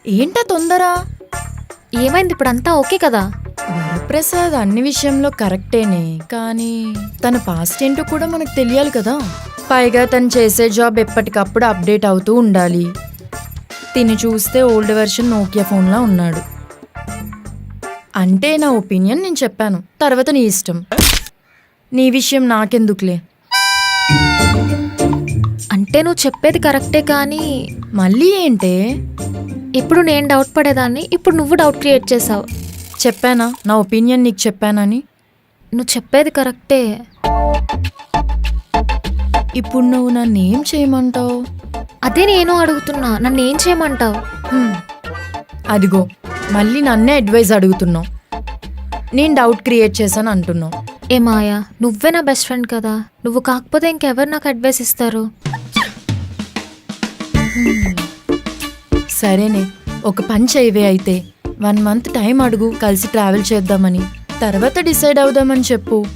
ఏంటా తొందర? ఏమైంది? ఇప్పుడు అంతా ఓకే కదా? వరప్రసాద్ అన్ని విషయంలో కరెక్టేనే, కానీ తన పాస్ట్ ఏంటో కూడా మనకు తెలియాలి కదా. పైగా తను చేసే జాబ్ ఎప్పటికప్పుడు అప్డేట్ అవుతూ ఉండాలి. తిని చూస్తే ఓల్డ్ వెర్షన్ నోకియా ఫోన్లా ఉన్నాడు. అంటే నా ఒపీనియన్ నేను చెప్పాను, తర్వాత నీ ఇష్టం. నీ విషయం నాకెందుకులే. అంటే నువ్వు చెప్పేది కరెక్టే, కానీ మళ్ళీ ఏంటే? ఇప్పుడు నేను డౌట్ పడేదాన్ని, ఇప్పుడు నువ్వు డౌట్ క్రియేట్ చేసావు. చెప్పానా నా ఒపీనియన్ నీకు చెప్పానని? నువ్వు చెప్పేది కరెక్టే. ఇప్పుడు నువ్వు నన్ను ఏం చేయమంటావు? అదే నేను అడుగుతున్నా, నన్ను ఏం చేయమంటావు? అదిగో మళ్ళీ నన్నే అడ్వైజ్ అడుగుతున్నావు. నేను డౌట్ క్రియేట్ చేశాను అంటున్నావు. ఏ మాయా, నువ్వే నా బెస్ట్ ఫ్రెండ్ కదా, నువ్వు కాకపోతే ఇంకెవరు నాకు అడ్వైస్ ఇస్తారు? సరేనే, ఒక పని చేయవే. అయితే 1 month టైం అడుగు, కలిసి ట్రావెల్ చేద్దామని. తర్వాత డిసైడ్ అవుదామని చెప్పు.